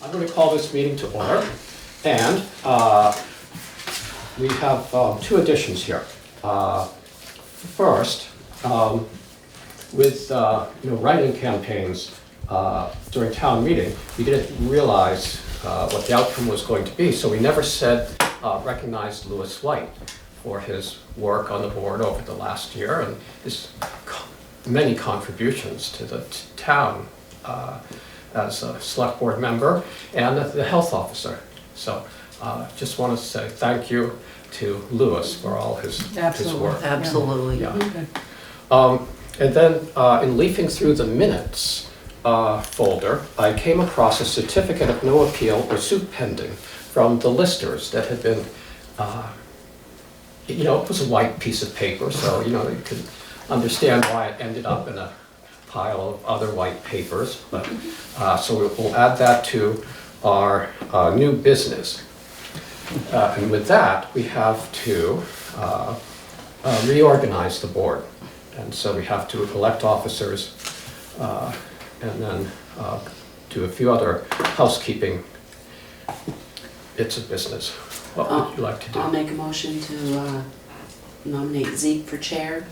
I'm going to call this meeting to order, and we have two additions here. First, with writing campaigns during town meeting, we didn't realize what the outcome was going to be, so we never said recognized Lewis White for his work on the board over the last year and his many contributions to the town as a select board member and the health officer. So just want to say thank you to Lewis for all his work. Absolutely. Yeah. And then in leafing through the minutes folder, I came across a certificate of no appeal or suit pending from the listers that had been, it was a white piece of paper, so you could understand why it ended up in a pile of other white papers. But so we'll add that to our new business. And with that, we have to reorganize the board. And so we have to elect officers and then do a few other housekeeping bits of business. What would you like to do? I'll make a motion to nominate Zeke for chair,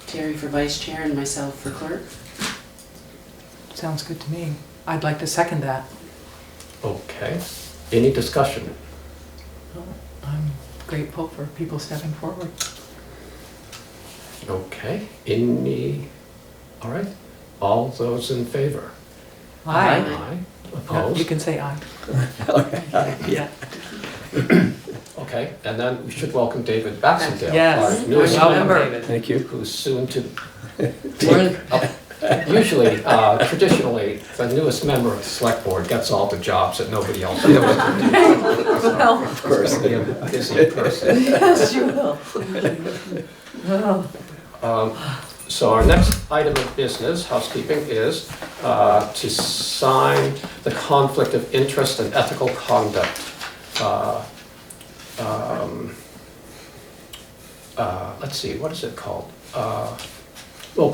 Terry for vice chair, and myself for clerk. Sounds good to me. I'd like to second that. Okay. Any discussion? I'm grateful for people stepping forward. Okay. All right. All those in favor? Aye. Aye. You Opposed? can say aye. Okay. Yeah. Okay, and then we should welcome David Baxendale, Yes. our newest Welcome, member, David. Thank you. who's soon to usually, traditionally, the newest member of the select board gets all the jobs that nobody else deals with. Well, Of course. Be a busy person. yes, you will. So our next item of business, housekeeping, is to sign the conflict of interest and ethical conduct. Let's see, what is it called?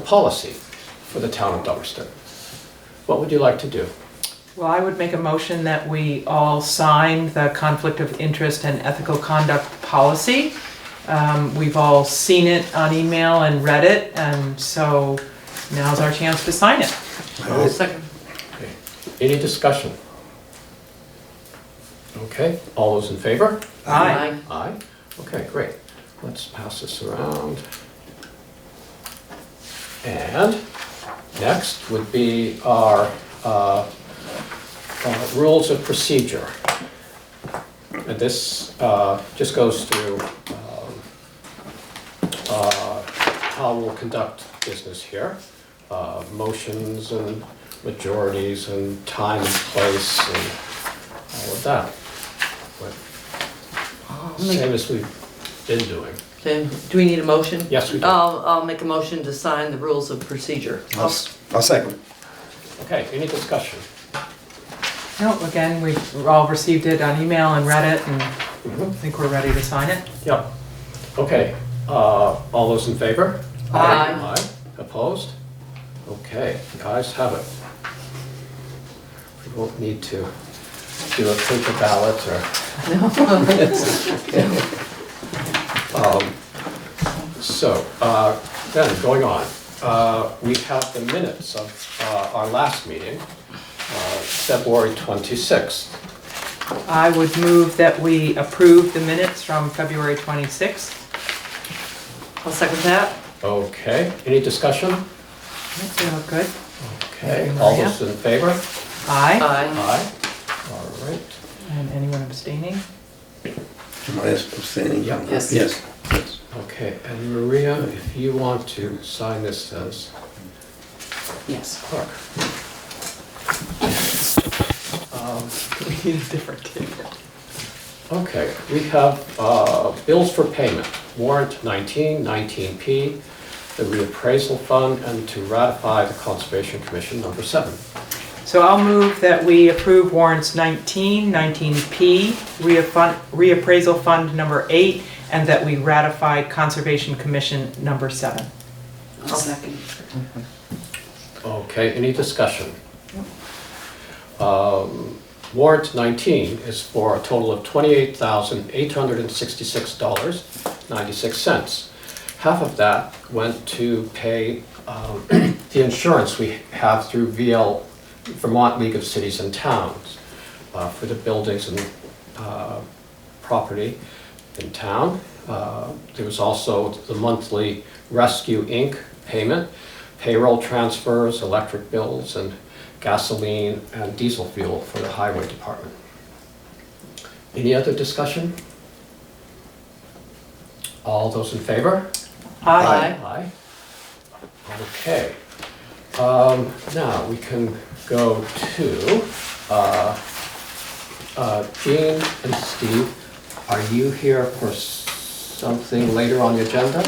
Policy for the town of Dummerston. What would you like to do? Well, I would make a motion that we all sign the conflict of interest and ethical conduct policy. We've all seen it on email and read it, and so now's our chance to sign it. I'll second. Okay. Any discussion? Okay, all those in favor? Aye. Aye. Okay, great. Let's pass this around. And next would be our rules of procedure. And this just goes through how we'll conduct business here. Motions and majorities and time and place and all of that. Same as we've been doing. Okay, do we need a motion? Yes, we do. I'll make a motion to sign the rules of procedure. I'll second. Okay, any discussion? No, again, we've all received it on email and read it, and I think we're ready to sign it. Yep. Okay, all those in favor? Aye. Aye. Opposed? Okay, the ayes have it. We won't need to do a paper ballot or... So, then, going on, we have the minutes of our last meeting, February 26th. I would move that we approve the minutes from February 26th. I'll second that. Okay, any discussion? They look good. Okay, all those in favor? Aye. Aye. Aye. All right. And anyone abstaining? Am I abstaining? Yeah. Yes. Yes. Okay, and Maria, if you want to sign this as Yes. clerk. We need a different table. Okay, we have bills for payment, warrant 19, 19P, the reappraisal fund, and to ratify the Conservation Commission number 7. So I'll move that we approve warrants 19, 19P, reappraisal fund number 8, and that we ratify Conservation Commission number 7. I'll second. Okay, any discussion? Warrant 19 is for a total of $28,866.96. Half of that went to pay the insurance we have through Vermont League of Cities and Towns for the buildings and property in town. There was also the monthly Rescue Inc. payment, payroll transfers, electric bills, and gasoline and diesel fuel for the highway department. Any other discussion? All those in favor? Aye. Aye. Okay. Now we can go to Jean and Steve. Are you here for something later on the agenda?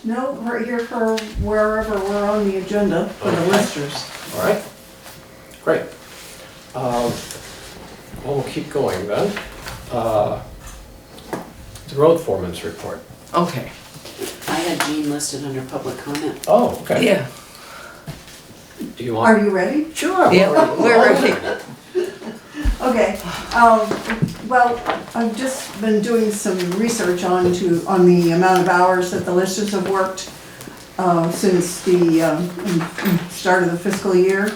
No, we're here for wherever we're on the agenda for the Okay. listers. All right, great. Well, we'll keep going then. The road foreman's report. Okay. I had Jean listed under public comment. Oh, okay. Yeah. Do you Are want? you ready? Sure. Yeah, we're ready. Okay, well, I've just been doing some research on the amount of hours that the listers have worked since the start of the fiscal year.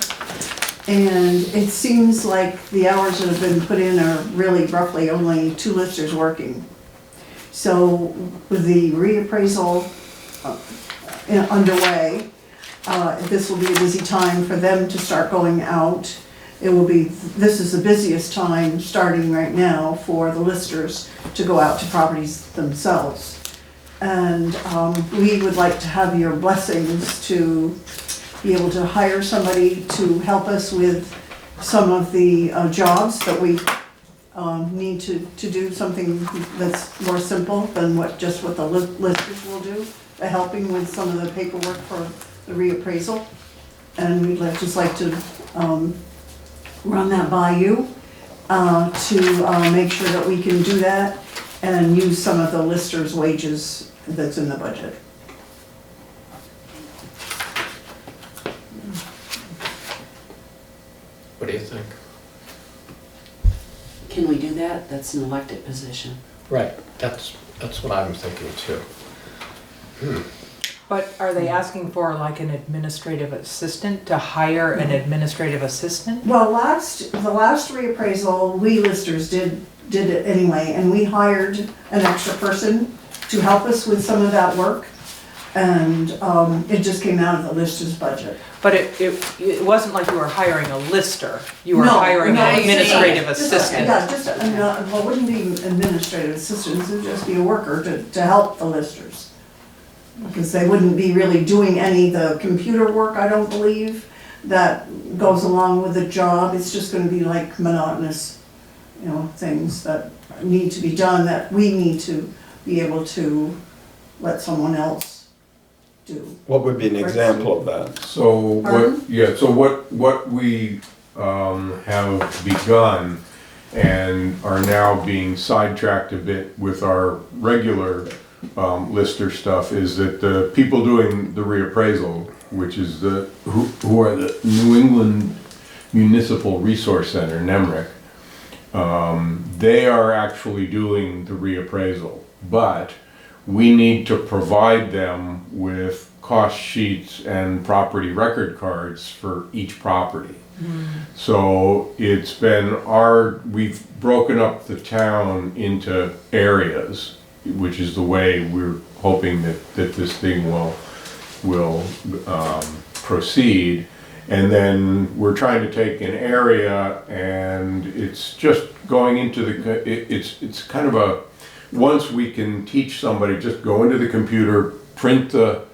And it seems like the hours that have been put in are really roughly only 2 listers working. So with the reappraisal underway, this will be a busy time for them to start going out. This is the busiest time, starting right now, for the listers to go out to properties themselves. And we would like to have your blessings to be able to hire somebody to help us with some of the jobs that we need to do, something that's more simple than what the listers will do, helping with some of the paperwork for the reappraisal. And we'd just like to run that by you to make sure that we can do that and use some of the listers' wages that's in the budget. What do you think? Can we do that? That's an elected position. Right, that's what I'm thinking too. But are they asking for like an administrative assistant, to hire an administrative assistant? Well, the last reappraisal, we listers did it anyway, and we hired an extra person to help us with some of that work. And it just came out of the listers' budget. But it wasn't like you were hiring a lister, you were No, hiring no, an it's administrative just assistant. Yeah, well, it wouldn't be administrative assistants, it would just be a worker to help the listers. Because they wouldn't be really doing any of the computer work, I don't believe, that goes along with the job. It's just gonna be like monotonous, things that need to be done that we need to be able to let someone else do. What would be an example of that? So Pardon? what we have begun and are now being sidetracked a bit with our regular lister stuff is that the people doing the reappraisal, which is who are the New England Municipal Resource Center, NEMRIC, they are actually doing the reappraisal, but we need to provide them with cost sheets and property record cards for each property. So it's been we've broken up the town into areas, which is the way we're hoping that this thing will proceed. And then we're trying to take an area, and it's just going into it's kind of a, once we can teach somebody, just go into the computer, print the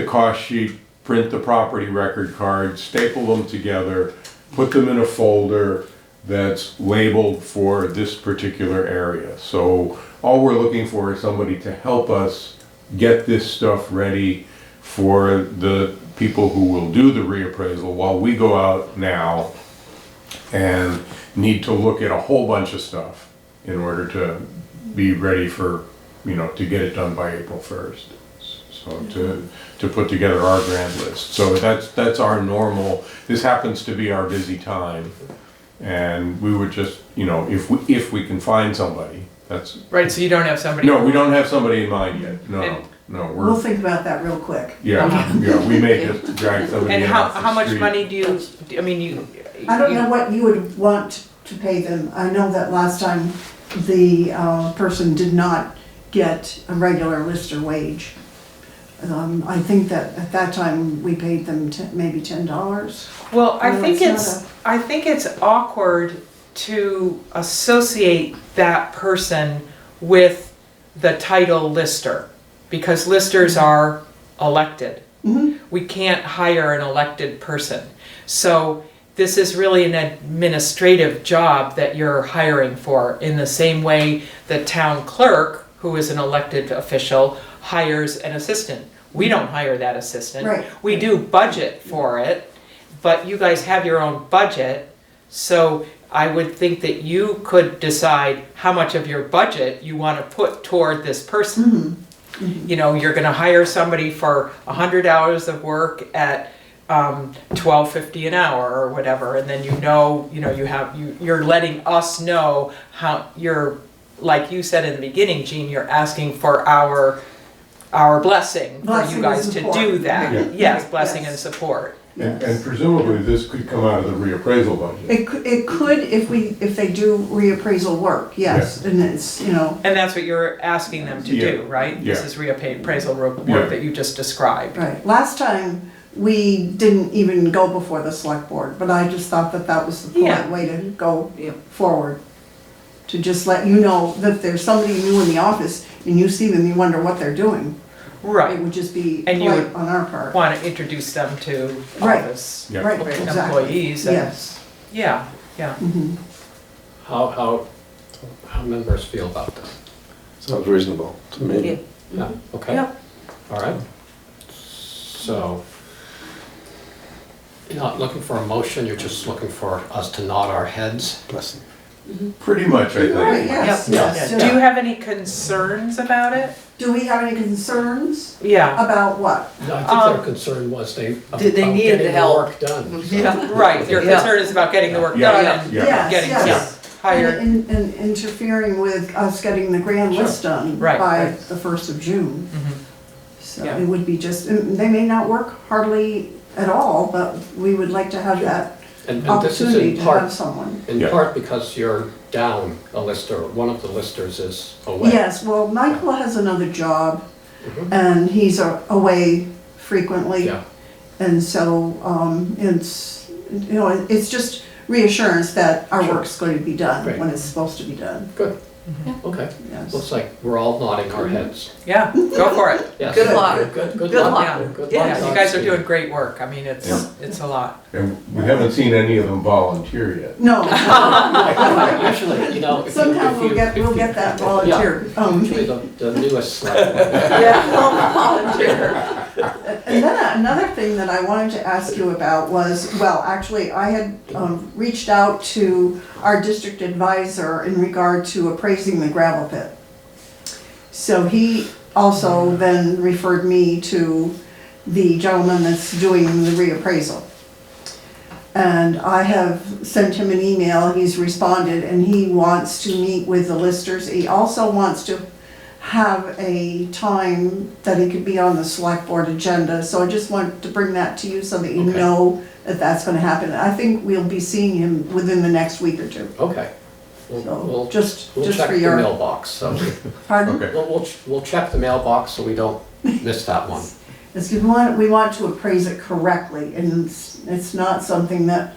cost sheet, print the property record card, staple them together, put them in a folder that's labeled for this particular area. So all we're looking for is somebody to help us get this stuff ready for the people who will do the reappraisal while we go out now and need to look at a whole bunch of stuff in order to be ready for, to get it done by April 1st. So to put together our grand list. So that's our normal, this happens to be our busy time. And we would just, if we can find somebody, that's, Right, so you don't have somebody. no, we don't have somebody in mind yet, no, And- no, We'll we're, think about that real quick. yeah, we may just drag somebody And in how, off the how much street. money do you, I mean, you. I don't know what you would want to pay them. I know that last time the person did not get a regular lister wage. I think that at that time we paid them maybe $10. Well, I No, think it's not it's awkward to associate that person with the title lister, because listers are elected. Mhm. We can't hire an elected person. So this is really an administrative job that you're hiring for, in the same way the town clerk, who is an elected official, hires an assistant. We don't hire that assistant. Right. We do budget for it, but you guys have your own budget, so I would think that you could decide how much of your budget you want to put toward this person. You know, you're gonna hire somebody for 100 hours of work at $12.50 an hour or whatever, and then you're letting us know how you're, like you said in the beginning, Jean, you're asking for our blessing for Blessing you guys and to support. do that. Yeah. Yes, blessing Yes. and support. And presumably this could come out of the reappraisal budget. It could if they do reappraisal work, yes, and it's, And that's what you're asking them to do, Yeah. right? This Yeah. is reappraisal work Yeah. that you just described. right. Last time, we didn't even go before the select board, but I just thought that that was the Yeah. polite way to go Yep. forward. To just let you know that if there's somebody new in the office and you see them, you wonder what they're doing. It Right. would just be And you polite on our part. Want to introduce them to Right. office Yeah. Right, exactly. employees. And, Yes. Yeah, yeah. Mhm. How members feel about this? Sounds reasonable to me. Yeah, okay. Yeah. All right. So, you're not looking for a motion, you're just looking for us to nod our heads? Blessing. Pretty much, I Right, think. yes, Yep. yes. Do you have any concerns about it? Do we have any concerns Yeah. about what? No, I think their concern was Did they about need the getting the help? work done. so- Yeah. Right, your Yeah. concern is about getting the work Yeah. done Yeah. and Yeah. getting Yes. hired. And interfering with us getting the grand Sure. list done Right, by right. the 1st of June. Mhm. So Yeah. it would be just, and they may not work hardly at all, but we would like to have that And this is opportunity in to have part, someone. Yeah. because you're down a lister, one of the listers is away. Yes, well, Michael has another job Mhm. and he's away frequently. Yeah, And so, it's just reassurance that our Sure. work's going to be done Great. when it's supposed to be done, good, okay. yes. Looks like we're all nodding our heads. Yeah, go for it. Yes. Good luck. Good Good luck. luck. Good Yeah, luck. you guys are doing great work. I mean, it's a lot. And we haven't seen any of them volunteer yet. No, Usually, if you. somehow if we'll you- get, if we'll you- get that volunteer. Usually the newest select. Yeah, volunteer. And then another thing that I wanted to ask you about was, well, actually, I had reached out to our district advisor in regard to appraising the gravel pit. So he also then referred me to the gentleman that's doing the reappraisal. And I have sent him an email, he's responded, and he wants to meet with the listers. He also wants to have a time that he could be on the select board agenda, so I just wanted to bring that to you so that you Okay. know that that's gonna happen. I think we'll be seeing him within the next week or two, Okay. so We'll just check for the your, mailbox, so, pardon? Okay. we'll check the mailbox so we don't miss that one. It's because we want to appraise it correctly, and it's not something that,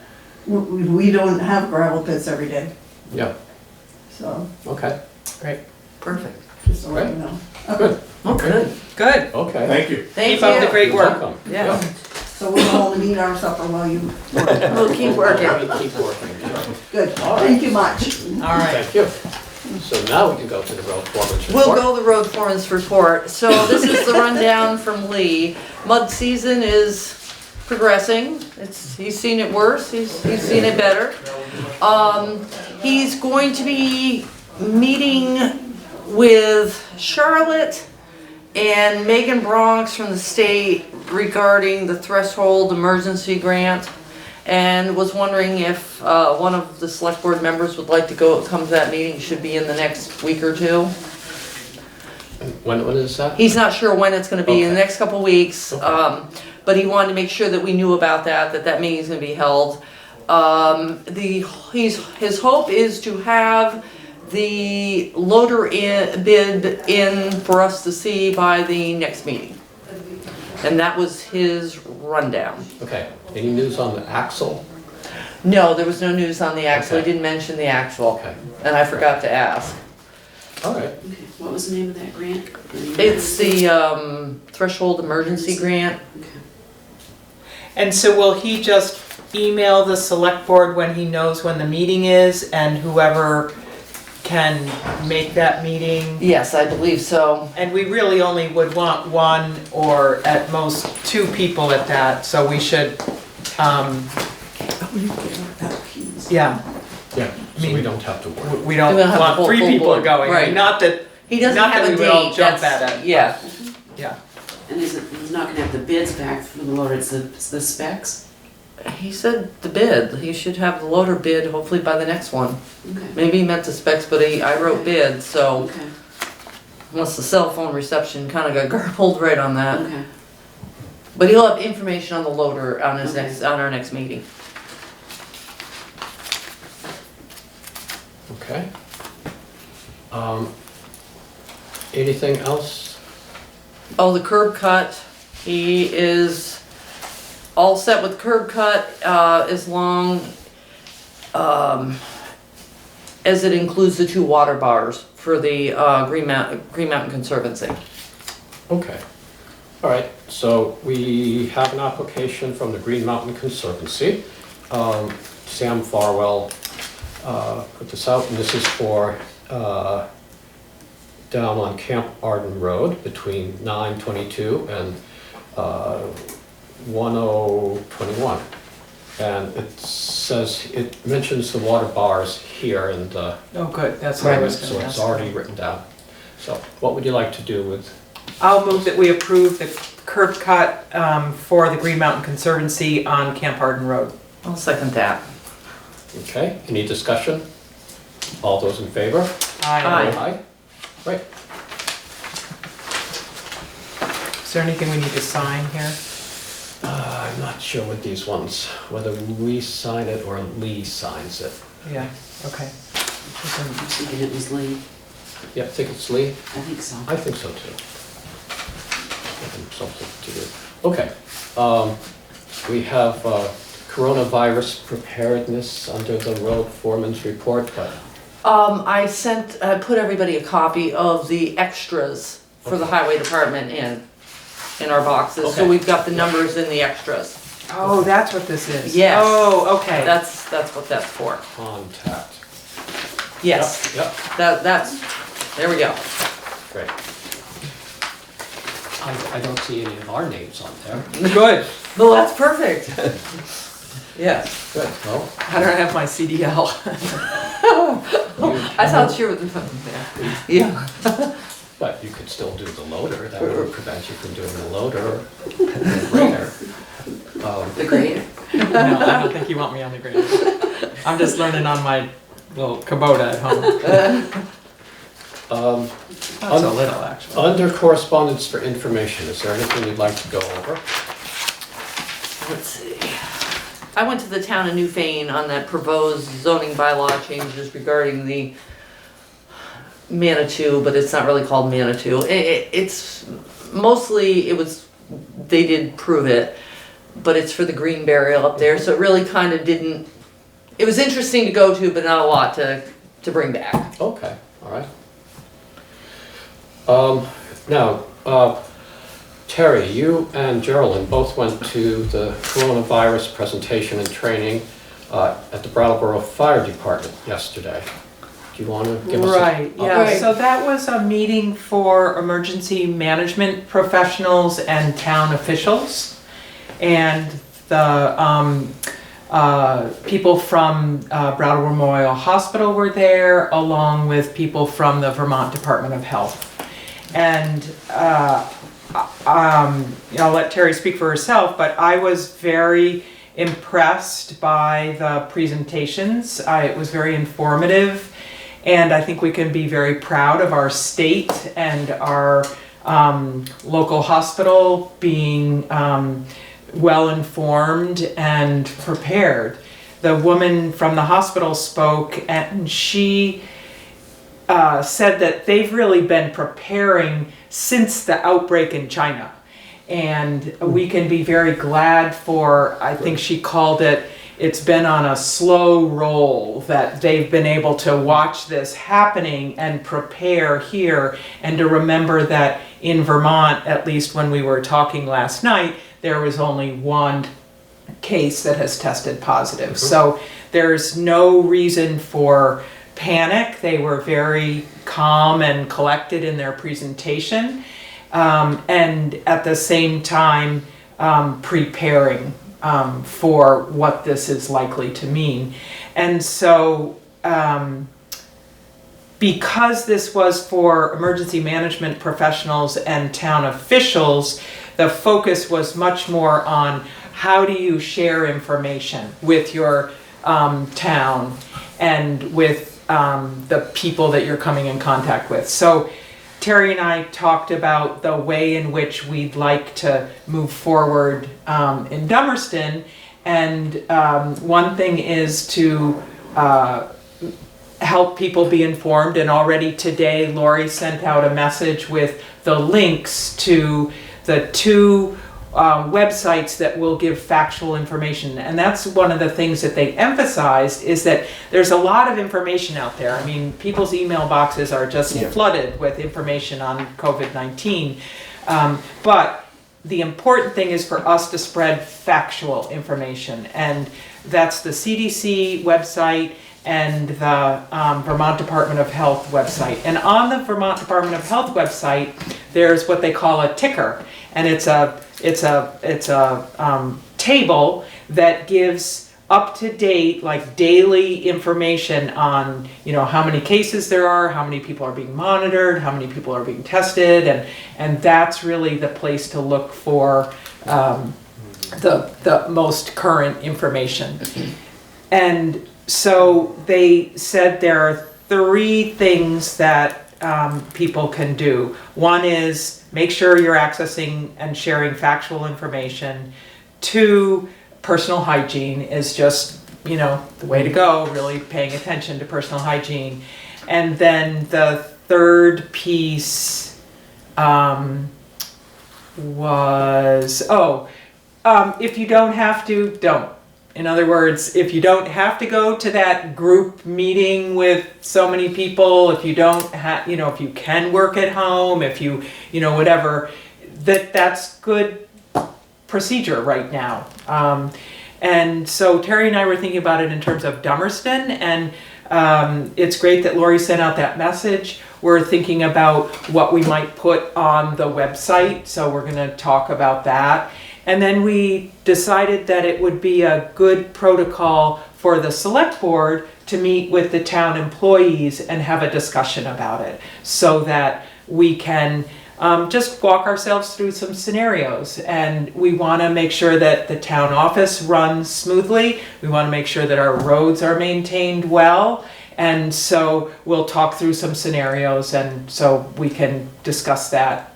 we don't have gravel pits every day, Yeah, so, okay, Great. Perfect. just to let you know. good, Okay. Good. okay. Thank you. Thank Keep up the you. great You're work. welcome. Yeah. So we'll go home and eat our supper while you, We'll keep working. Keep working, yeah. good, All right. thank you much. All right. Thank you. So now we can go to the road foreman's report. We'll go the road foreman's report. So this is the rundown from Lee. Mud season is progressing. He's seen it worse, he's seen it better. He's going to be meeting with Charlotte and Megan Bronx from the state regarding the threshold emergency grant. and was wondering if one of the select board members would like to come to that meeting. Should be in the next week or two. When is that? He's not sure when it's gonna be, in the Okay. next couple weeks, Okay. but he wanted to make sure that we knew about that meeting's gonna be held. His hope is to have the loader bid in for us to see by the next meeting. And that was his rundown. Okay, any news on the axle? No, there was no news on the axle, he Okay. didn't mention the axle, Okay, and I forgot to ask. all right. Okay, what was the name of that grant? It's the threshold emergency grant. Okay. And so will he just email the select board when he knows when the meeting is, and whoever can make that meeting? Yes, I believe so. And we really only would want one or at most two people at that, so we should, yeah, Yeah, so we don't have to worry. we don't We don't have the want whole 3 full people board, going. right. Not that, He doesn't Not have that a we would all date, jump that's, at it. yeah. yeah. And he's not gonna have the bids back for the loader, it's the specs? He said the bid, he should have the loader bid hopefully by the next one. Okay, Maybe he meant the specs, but I wrote bid, so okay, unless the cell phone reception kinda got garbled right on that. okay. But he'll have information on the loader on his Okay. on our next meeting. Okay. Anything else? Oh, the curb cut, he is all set with curb cut, as long, as it includes the 2 water bars for the, Green Mountain Conservancy. Okay. All right, so we have an application from the Green Mountain Conservancy. Sam Farwell put this out, and this is for down on Camp Arden Road between 922 and 1021. And it says, it mentions the water bars here in the, Oh, good, that's what I was so gonna it's ask. already written down. So what would you like to do with, I'll move that we approve the curb cut for the Green Mountain Conservancy on Camp Arden Road. I'll second that. okay, any discussion? All those in favor? Aye. Right, Is there anything we need to sign here? I'm not sure with these ones, whether we sign it or Lee signs it. Yeah, okay. I'm thinking it was Lee, Yeah, I think it's Lee. I think so. I think so too. Give him something to do. Okay, we have coronavirus preparedness under the road foreman's report, but I put everybody a copy of the extras for the highway department in our boxes, so Okay. we've got the numbers in the extras. Oh, that's what this is? Yes. Oh, okay. That's what that's for. contact. Yes, Yep, that's, there we go. great. I don't see any of our names on there. Good. Well, that's perfect. Yes. Good, well, I don't have my CDL. I thought you were the, yeah. but you could still do the loader, that wouldn't prevent you from doing the loader. The grader. The grader. No, I don't think you want me on the grid. I'm just learning on my little Kubota at home. That's a little, actually. Under correspondence for information, is there anything you'd like to go over? Let's see. I went to the town of Newfane on that proposed zoning bylaw changes regarding the Manitou, but it's not really called Manitou. It's mostly, they did prove it, but it's for the green burial up there, so it really kind of didn't, it was interesting to go to, but not a lot to bring back. Okay, all right. Now, Terry, you and Geraldine both went to the coronavirus presentation and training at the Brattleboro Fire Department yesterday. Do you want to give us a... Right, yeah, Right. so that was a meeting for emergency management professionals and town officials. And the people from Brattleboro Memorial Hospital were there, along with people from the Vermont Department of Health. And I'll let Terry speak for herself, but I was very impressed by the presentations. It was very informative, and I think we can be very proud of our state and our local hospital being well-informed and prepared. The woman from the hospital spoke, and she said that they've really been preparing since the outbreak in China. And we can be very glad for, I think she called it, it's been on a slow roll, that they've been able to watch this happening and prepare here, and to remember that in Vermont, at least when we were talking last night, there was only one case that has tested positive. So there's no reason for panic. They were very calm and collected in their presentation, and at the same time preparing for what this is likely to mean. And so because this was for emergency management professionals and town officials, the focus was much more on how do you share information with your town and with the people that you're coming in contact with. So Terry and I talked about the way in which we'd like to move forward in Dummerston, and one thing is to help people be informed, and already today Lori sent out a message with the links to the two websites that will give factual information. And that's one of the things that they emphasized, is that there's a lot of information out there. I mean, people's email boxes are just flooded with information on COVID-19. But the important thing is for us to spread factual information. And that's the CDC website and the Vermont Department of Health website. And on the Vermont Department of Health website, there's what they call a ticker. And it's a table that gives up-to-date, like daily information on, you know, how many cases there are, how many people are being monitored, how many people are being tested, and that's really the place to look for the most current information. And so they said there are 3 things that people can do. One is make sure you're accessing and sharing factual information. 2, personal hygiene is just, you know, the way to go, really paying attention to personal hygiene. And then the 3rd piece was, if you don't have to, don't. In other words, if you don't have to go to that group meeting with so many people, if you don't have, you know, if you can work at home, if you, you know, whatever, that's good procedure right now. And so Terry and I were thinking about it in terms of Dummerston, and it's great that Lori sent out that message. We're thinking about what we might put on the website, so we're gonna talk about that. And then we decided that it would be a good protocol for the select board to meet with the town employees and have a discussion about it, so that we can just walk ourselves through some scenarios. And we want to make sure that the town office runs smoothly. We want to make sure that our roads are maintained well. And so we'll talk through some scenarios, and so we can discuss that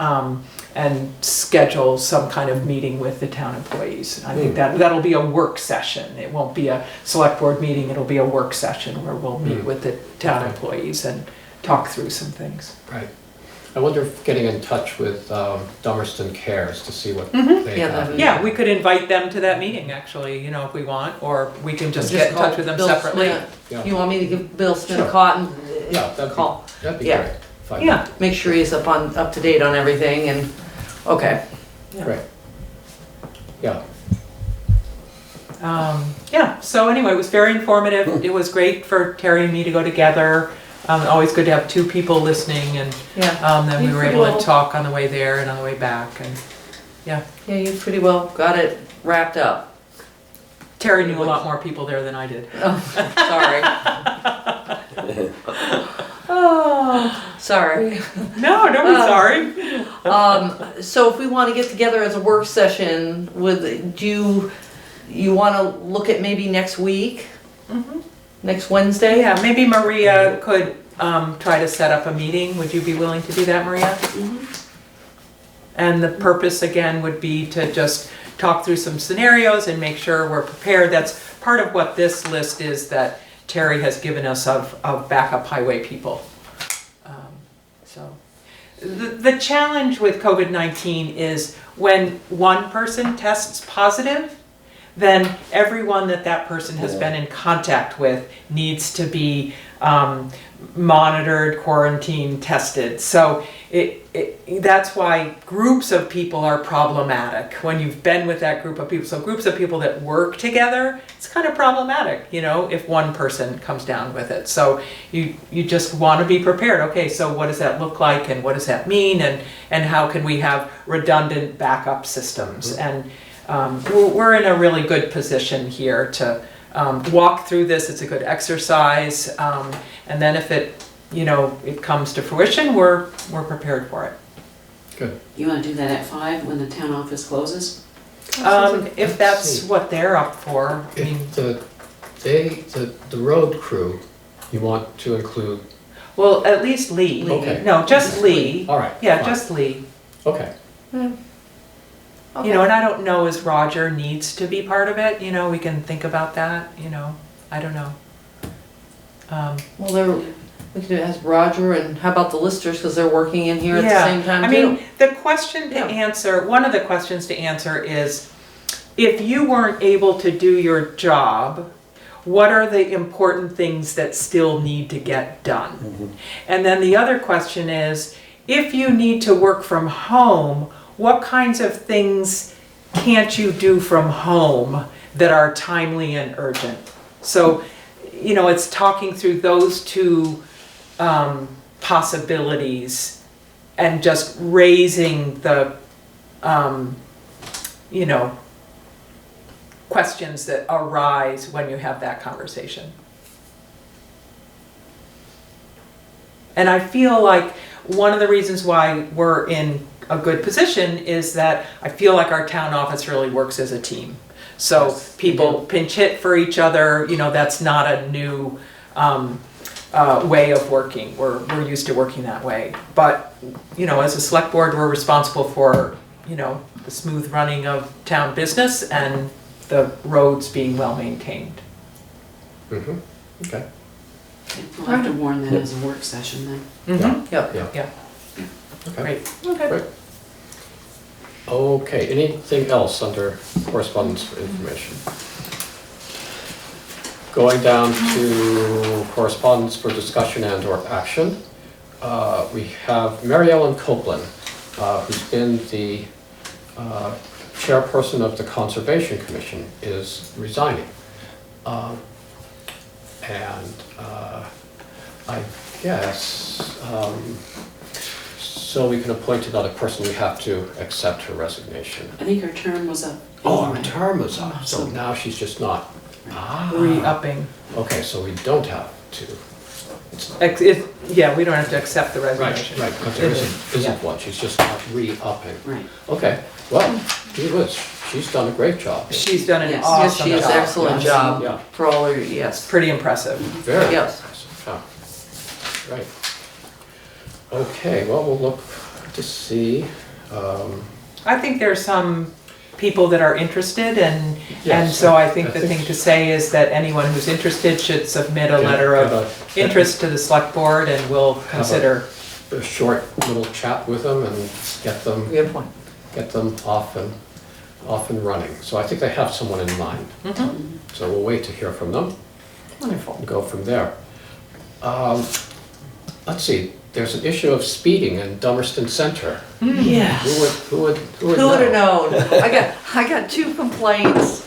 and schedule some kind of meeting with the town employees. I think that'll be a work session. It won't be a select board meeting, it'll be a work session where we'll meet with the town employees and talk through some things. Right. I wonder if getting in touch with Dummerston Cares to see what they have. Yeah, we could invite them to that meeting, actually, you know, if we want, or we can just get in touch with them Bill separately. Smith. Yeah. You want me to give Bill Smith Sure. a call? Yeah, that'd be Yeah. great. Fine. Yeah, Make sure he's up to date on everything, and, okay. Great. Yeah. So anyway, it was very informative. It was great for Terry and me to go together. Always good to have 2 people listening, and then we You were pretty able well- to talk on the way there and on the way back, and Yeah, you pretty well got it wrapped up. Terry knew a lot more people there than I did. Oh, sorry. Oh, sorry. No, don't be sorry. So if we want to get together as a work session, you wanna look at maybe next week? Next Wednesday? Yeah, maybe Maria could try to set up a meeting. Would you be willing to do that, Maria? And the purpose again would be to just talk through some scenarios and make sure we're prepared. That's part of what this list is that Terry has given us of backup highway people. So the challenge with COVID-19 is when one person tests positive, then everyone that person has been in contact with needs to be monitored, quarantined, tested. So that's why groups of people are problematic when you've been with that group of people. So groups of people that work together, it's kind of problematic, you know, if one person comes down with it. So you just want to be prepared. Okay, so what does that look like and what does that mean, and how can we have redundant backup systems? And we're in a really good position here to walk through this. It's a good exercise, and then if it comes to fruition, we're prepared for it. Good. You wanna do that at 5 when the town office closes? If that's what they're up for, I mean, If the road crew, you want to include, well, at least Lee. Okay. No, just Lee. all right. Yeah, fine. just Lee. Okay, You know, and I don't know as Roger needs to be part of it, we can think about that, I don't know. Well, we could ask Roger, and how about the listers, because they're working in here at the Yeah, same time I too. mean, the question to Yeah. answer, one of the questions to answer is, if you weren't able to do your job, what are the important things that still need to get done? And then the other question is, if you need to work from home, what kinds of things can't you do from home that are timely and urgent? So, it's talking through those two possibilities and just raising the, questions that arise when you have that conversation. And I feel like one of the reasons why we're in a good position is that I feel like our town office really works as a team. So Yes, people pinch hit for each other, that's not a new way of working. We're used to working that way. But, as a select board, we're responsible for, the smooth running of town business and the roads being well maintained. okay. We'll have to warn that as a work session then. Mhm. Yeah. Yeah, Okay. great. Okay. Great. Okay, anything else under correspondence for information? Going down to correspondence for discussion and/or action, we have Mary Ellen Copeland, who's been the chairperson of the Conservation Commission, is resigning. I guess, so we can appoint another person, we have to accept her resignation. I think her term was up. Oh, her anyway. term is up, so So- now she's just not. Re-upping. Okay, so we don't have to. Yeah, we don't have to accept the Right, resignation. right, because there isn't one, she's just not re-upping. Right. Okay, well, gee whiz, she's done a great job. She's done an Yes. Yes, awesome she has job. excellent Yeah. job Yeah. for all her, yes. Pretty impressive. Very Yes. impressive, yeah. Right. Okay, well, we'll look to see. I think there's some people that are interested and Yes, so I think I the think- thing to say is that anyone who's interested should submit a Get- letter get of a- interest to the select board and we'll consider. A short little chat with them and get them Good point. off and running. So I think they have someone in mind. So we'll wait to hear from them Wonderful. and go from there. Let's see, there's an issue of speeding in Dummerston Center. Yes. Who would Who would have known? I got 2 complaints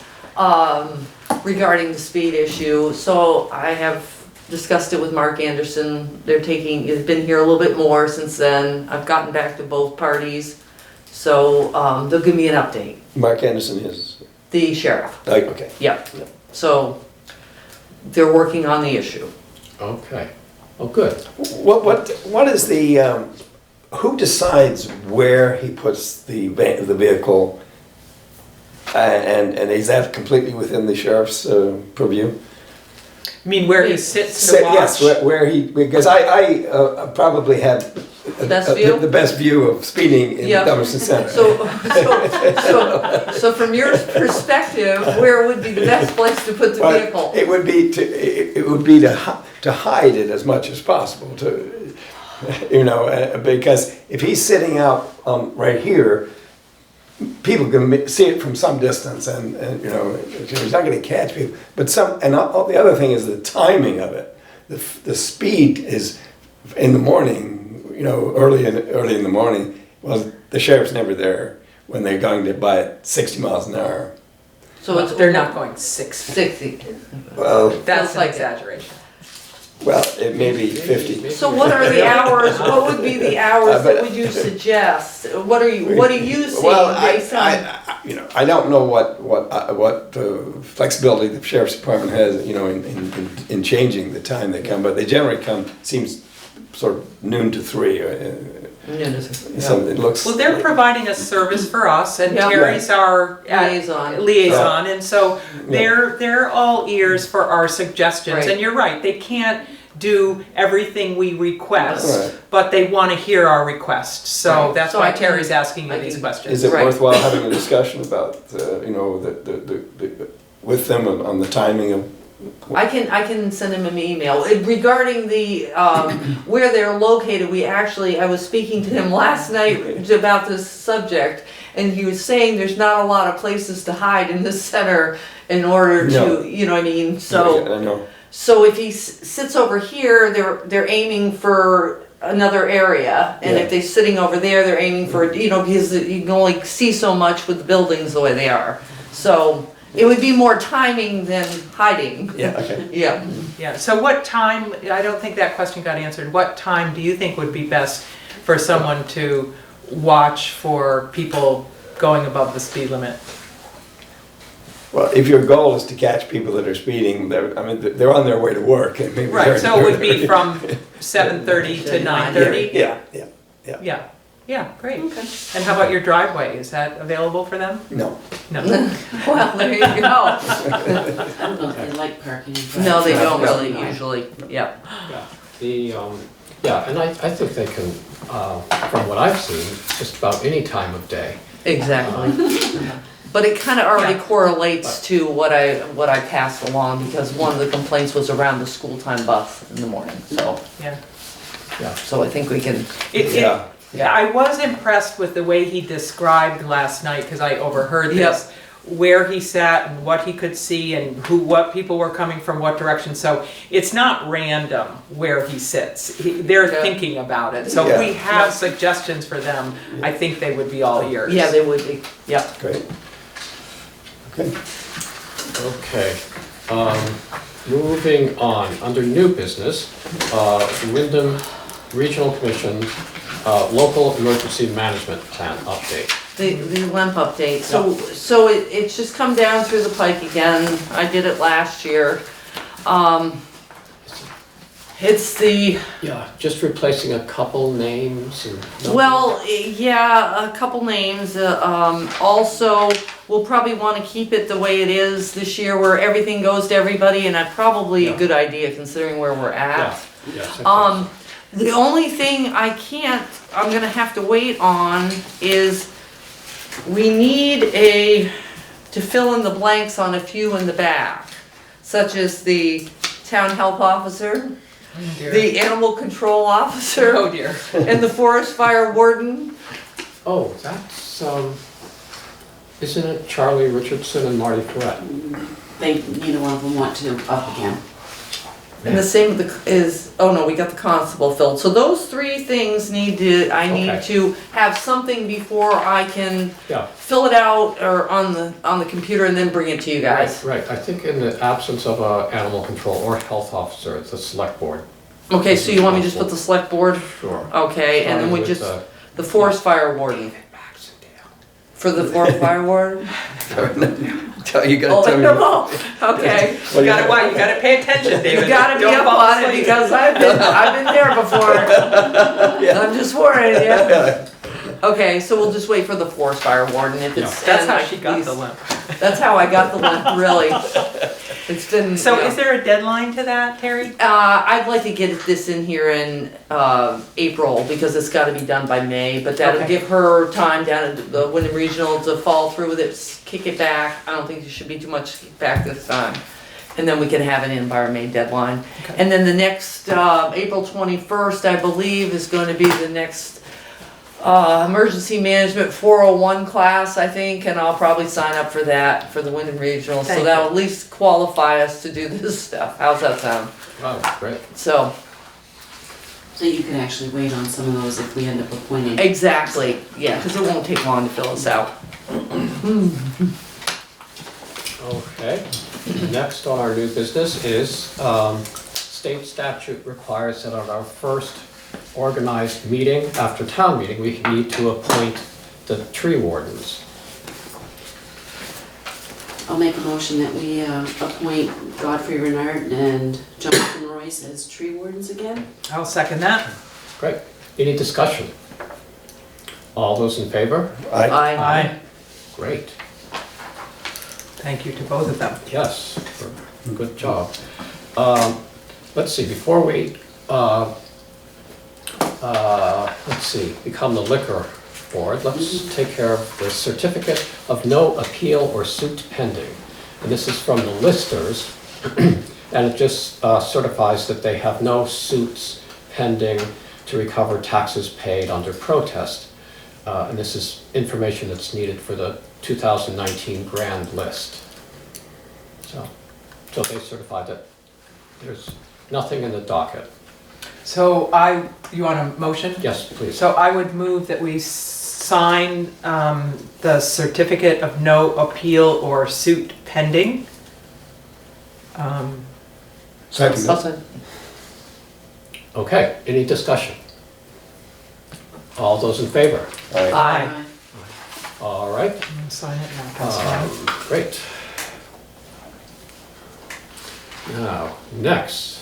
regarding the speed issue. So I have discussed it with Mark Anderson. It's been here a little bit more since then. I've gotten back to both parties. So they'll give me an update. Mark Anderson is, The sheriff, okay. yeah. So they're working on the issue. Okay, oh, good. What is the, who decides where he puts the vehicle And is that completely within the sheriff's purview? I mean, where he sits to Sit- watch. Yes, where he, because I probably have Best view? the best view of speeding in Yeah. Dummerston Center. So from your perspective, where would be the best place to put the But vehicle? it would be to hide it as much as possible, to, because if he's sitting out right here, people can see it from some distance, and he's not going to catch people. But the other thing is the timing of it. The speed is in the morning, early in the morning. Well, the sheriff's never there when they're going to by at 60 miles an hour. So it's They're not going 60. 60. Well, That's Feels an like it. exaggeration. well, it may be 50. So what are the hours, what would be the hours that would you suggest? What are you seeing Well, based on? I don't know what flexibility the sheriff's department has, in changing the time they come, but they generally come, seems sort of noon to 3. So it looks. Well, they're providing a service for us, and Yeah. Terry's our Liaison. and so they're all ears for our suggestions. Right. And you're right, they can't do everything we request, Right. but they want to hear our requests. So Right. that's So why I can- Terry's asking you I these can- questions. Is it Right. worthwhile having a discussion about, with them on the timing of? I can send him an email regarding the where they're located. I was speaking to him last night about this subject, and he was saying there's not a lot of places to hide in the center in order No. to, you know what I mean? I So know. if he sits over here, they're aiming for another area, and Yeah. if they're sitting over there, they're aiming for, because you can only see so much with the buildings the way they are. So it would be more timing than hiding. Yeah, okay. Yeah. Yeah, so what time, I don't think that question got answered. What time do you think would be best for someone to watch for people going above the speed limit? Well, if your goal is to catch people that are speeding, they're on their way to work. And maybe Right, so it would be from 7:30 to 9:30? Yeah. Yeah, great. And how about your driveway? Is that available for them? No. No. Well, there you go. I don't know if they like parking. in front No, of they their don't house. really usually, yeah. And I think they can, from what I've seen, just about any time of day. Exactly. But it kind of already Yeah. correlates to what I passed along, because one of the complaints was around the school time bus in the morning, so. Yeah. So I think we can, Yeah. Yeah, I was impressed with the way he described last night, because I overheard Yep. this, where he sat and what he could see and what people were coming from what direction. So it's not random where he sits. They're Yeah. thinking about it. So if Yeah. we have suggestions for them, I think they would be all ears. yeah, they would be, yeah. Great. Okay. Okay, moving on, under new business, Wyndham Regional Commission, local emergency management plan update. The LEMP update, so it's just come down through the pike again, I did it last year. It's the, Yeah, just replacing a couple names and. well, yeah, a couple names, also, we'll probably wanna keep it the way it is this year, where everything goes to everybody, and that's probably a Yeah. good idea considering where we're Yeah, at. yes, I think so. The only thing I'm gonna have to wait on is, we need to fill in the blanks on a few in the back, such as the town health officer, Dear. the animal control officer, Oh dear. and the forest fire warden. Oh, that's, isn't it Charlie Richardson and Marty Corrett? Neither one of them want to up again. And the same we got the constable filled. So those three things I need Okay. to have something before I can Yeah. fill it out or on the computer and then bring it to you guys. Right, I think in the absence of a animal control or health officer, it's a select board. Okay, so you want me to just put the select board? Sure. Okay, and then we Starting just, with, the forest fire warden, for the forest fire warden? You gotta Oh, tell me. no, okay. You gotta pay attention, David. You gotta be Don't up fall on it asleep. because I've been there before. I'm just warning you. Okay, so we'll just wait for the forest fire warden if it's. That's and how like she got these- the limp. That's how I got the LEMP, really. It's been, So you know. is there a deadline to that, Terry? I'd like to get this in here in April because it's got to be done by May. But that'll Okay. give her time down at the Wyndham Regional to fall through with it, kick it back. I don't think there should be too much back this time, and then we can have it in by our May deadline. Okay. And then the next April 21st, I believe, is going to be the next emergency management 401 class, I think, and I'll probably sign up for that for the Wyndham Regional. Thank So that'll at least qualify us to do this stuff. How's that sound? Wow, great. So. So you can actually wait on some of those if we end up appointing. Exactly, yeah, because it won't take long to fill us out. Okay. Next on our new business is state statute requires that on our first organized meeting after town meeting, we need to appoint the tree wardens. I'll make a motion that we appoint Godfrey Renard and Jonathan Royce as tree wardens again. I'll second that. Great. Any discussion? All those in favor? Aye. Great. Thank you to both of them. Yes, good job. Let's see, before we, become the liquor board, let's take care of the certificate of no appeal or suit pending. And this is from the listers, and it just certifies that they have no suits pending to recover taxes paid under protest. And this is information that's needed for the 2019 grand list. So they certified that there's nothing in the docket. So you want a motion? Yes, please. So I would move that we sign the certificate of no appeal or suit pending. Second. Awesome. Okay, any discussion? All those in favor? Aye. All right. Sign it now, pass it around. Great. Now, next.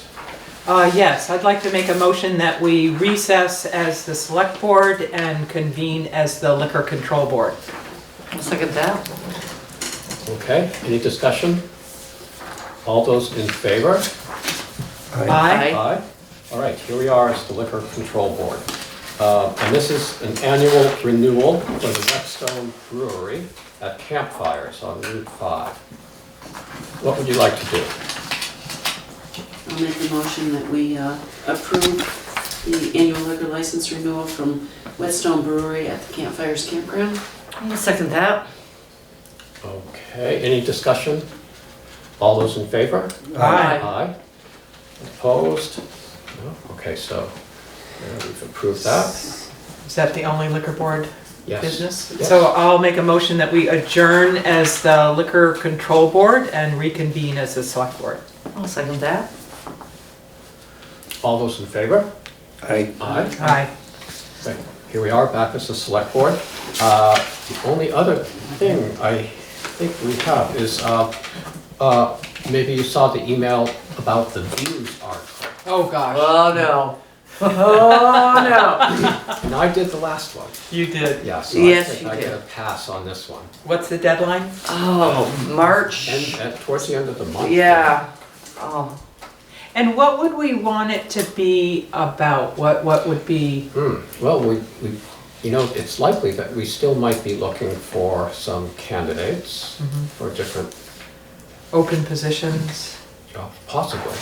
Yes, I'd like to make a motion that we recess as the select board and convene as the liquor control board. I'll second that. Okay, any discussion? All those in favor? Aye. Aye. All right, here we are as the liquor control board. And this is an annual renewal for the Whetstone Brewery at Kampfires on Route 5. What would you like to do? I'll make the motion that we approve the annual liquor license renewal from Whetstone Brewery at the Campfires Campground. I'll second that. Okay, any discussion? All those in favor? Aye. Aye. Opposed? No? Okay, so we've approved that. Is that the only liquor board Yes. business? Yes. So I'll make a motion that we adjourn as the liquor control board and reconvene as the select board. I'll second that. All those in favor? Aye. Aye. Aye. Okay, here we are back as the select board. The only other thing I think we have is, maybe you saw the email about the views article. Oh, gosh. Oh, no. Oh, no. And I did the last one. You did. Yeah, so I Yes, think you I did. get a pass on this one. What's the deadline? Oh, March. And towards the end of the month. Yeah. Oh. And what would we want it to be about? What would be? Well, we, you know, it's likely that we still might be looking for some candidates for different Open positions? jobs, possibly.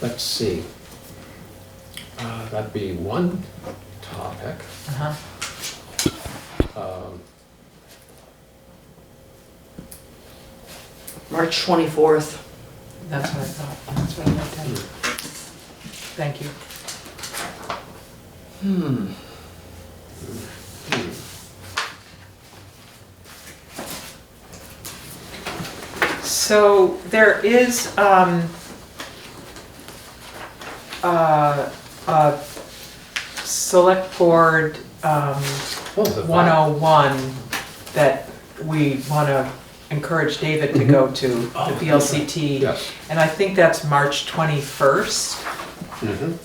Let's see. That'd be one topic. Uh-huh. March 24th. That's what I thought. That's what I wrote down. Thank you. So there is a select board Oh, the 101 that we want to encourage David to go to, the Oh, VLCT. Yes. And I think that's March 21st. Mhm.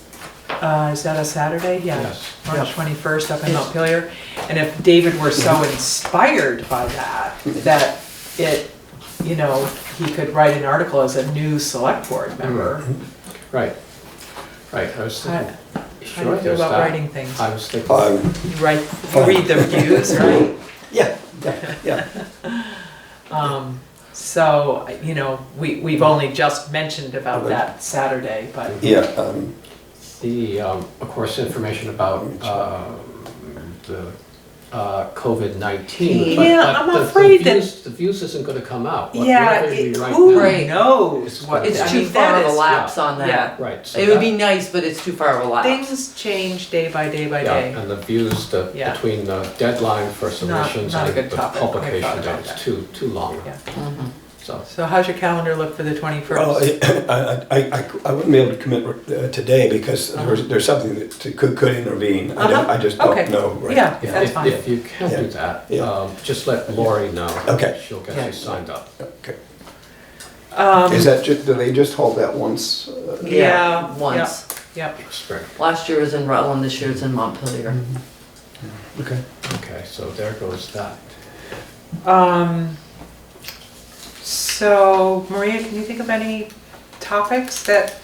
Is that a Saturday? Yeah. Yes. March 21st up in Montpelier. And if David were so inspired by that, that it, you know, he could write an article as a new select board member. Right, right, I was thinking, How do sure, you feel there's about that. writing things? I was thinking, You write, you read the reviews, right? Yeah. So, you know, we've only just mentioned about that Saturday, but Yeah, the, of course, information about the COVID-19. but- Yeah, but I'm the afraid that- The views isn't gonna come out. yeah, Whatever we write who now- Right. knows what, It's I too mean, far that of a is- lapse on yeah. that. Right. so It would that- be nice, but it's too far of a lapse. Things change day by day by Yeah, day. and the views, Yeah. between the deadline for submissions not a and good the topic. I publication thought about date, it's that. too long. Yeah. So, So how's your calendar look for the 21st? well, I wouldn't be able to commit today because there's something that could intervene. I just Okay. don't know. Right? Yeah, if, that's if fine. if you can do that, Yeah. just let Lori know. Okay. She'll get Yeah. you signed up. Okay. Is that just, do they just hold that once? Yeah, Once. Yep. Spring. Last year was in Rutland, this year it's in Montpelier. Okay. Okay, so there goes that. So Maria, can you think of any topics that,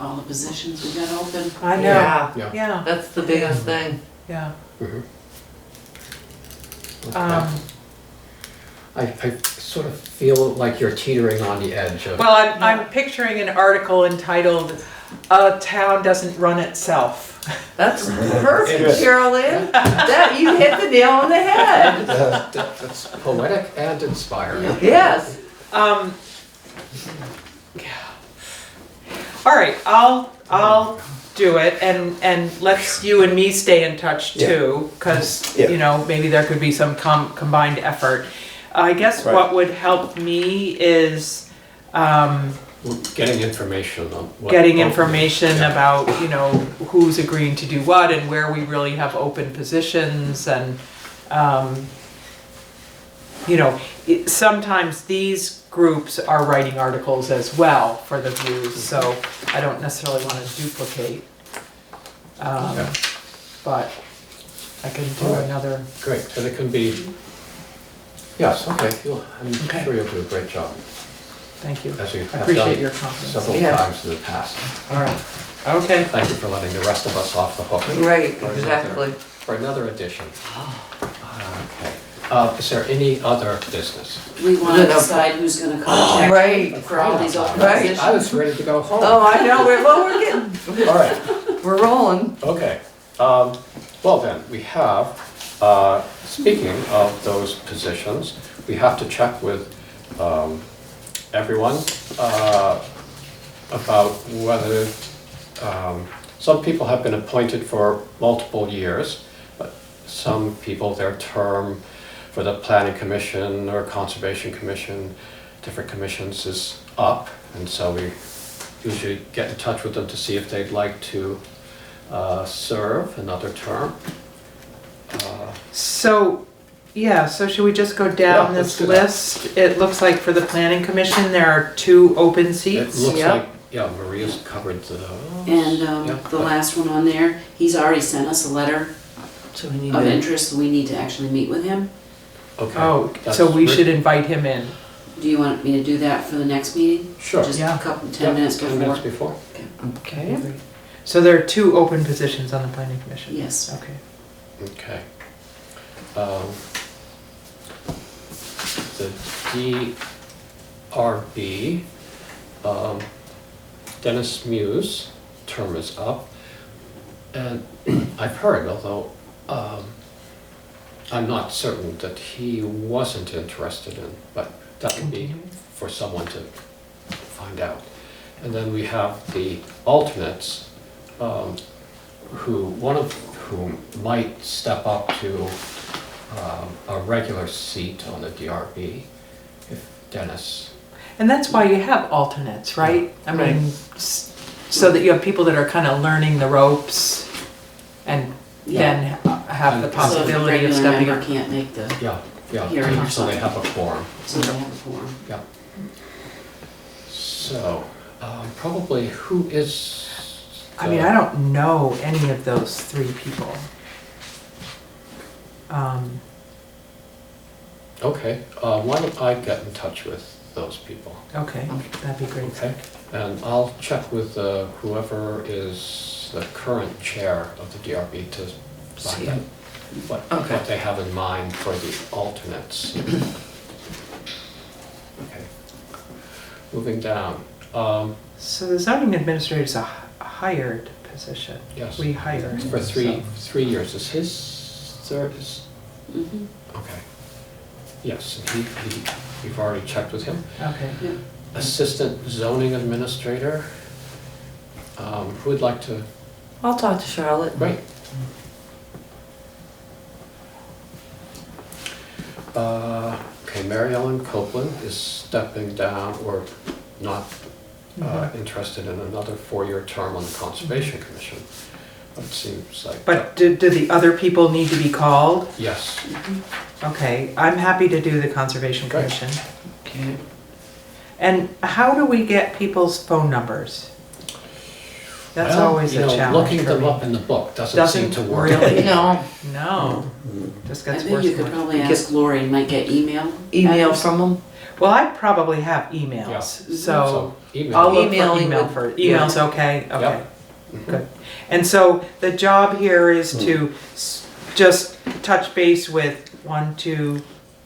All the positions we got open. I know, Yeah, Yeah. yeah, that's the biggest thing. yeah. Mhm. Okay. I sort of feel like you're teetering on the edge of. Well, I'm picturing an article entitled, "A Town Doesn't Run Itself." That's perfect, Good. Carolyn. That, you hit the nail on the head. That's poetic and inspiring. Yes. Yeah. All right, I'll do it, and let's you and me stay in touch Yeah. too, because, Yeah. you know, maybe there could be some combined effort. I guess Right. what would help me is, Getting information on what. getting information Yeah. about, you know, who's agreeing to do what and where we really have open positions and, you know, sometimes these groups are writing articles as well for the views, so I don't necessarily want to duplicate. Okay. But I can do Alright. another, Great, and it can be, yes, okay, I'm Okay. sure you'll do a great job, thank you. as you I have appreciate your done confidence. several Yeah. times in the past. All right, okay. Thank you for letting the rest of us off the hook. Right, For another- exactly. For another edition. Okay. Is there any other business? We want to No. decide who's gonna contact Right. for all these open Right. positions. I was ready to go home. Oh, I know, we're getting, All right. we're rolling. Okay, well then, we have, speaking of those positions, we have to check with everyone about whether, some people have been appointed for multiple years, but some people, their term for the Planning Commission or Conservation Commission, different commissions is up, and so we usually get in touch with them to see if they'd like to serve another term. So, yeah, so should we just go Yeah, down let's this do that. list? It looks like for the planning commission, there are 2 open It seats. looks Yeah. like, yeah, Maria's covered those. And Yeah, the last one on there, he's already sent us a letter So we need of to, interest, so we need to actually meet with him. Okay. Oh, that's so we great. should invite him in. Do you want me to do that for the next meeting? Sure. Just Yeah. a couple, Yeah, 10 minutes 10 minutes before? before. okay. So there are 2 open positions on the planning commission? Yes. Okay. Okay. The DRB, Dennis Muse, term is up. And I've heard, although I'm not certain, that he wasn't interested in, but that would be Continue. for someone to find out. And then we have the alternates, one of whom might step up to a regular seat on the DRB, if Dennis. And that's why you have alternates, right? I mean, so that you have people that are kind of learning the ropes and then have the And- possibility of So if a regular stepping member up. can't make the, Yeah, Hearing or so they something. have a quorum, so they have a forum. yeah. So, probably who is? I mean, I don't know any of those three people. Okay, why don't I get in touch with those people? Okay, that'd be great. Okay, and I'll check with whoever is the current chair of the DRB to find out what they have in mind for the alternates. Okay, moving down. So the zoning administrator is a hired position. Yes. We hire. For so- 3 years. Is his third? Mhm. Okay. Yes, and we've already checked with him. Okay. Yeah. Assistant zoning administrator. Who would like to? I'll talk to Charlotte. Great. Okay, Mary Ellen Copeland is stepping down or not interested in another 4-year term on the Conservation Commission. It seems like. But do the other people need to be called? Yes. Okay, I'm happy to do the Conservation Great. Commission. Okay. And how do we get people's phone numbers? That's Well, always a challenge looking for them me. up in the book doesn't seem to work. really? No, No, just I gets think worse you and could worse. probably ask Lori, and might get email. email address. from them. Well, I probably have emails, Yeah. so So email. I'll look for Emailing email would- first. yeah. Email's okay? Okay, Yep. good. And so the job here is to just touch base with 1, 2,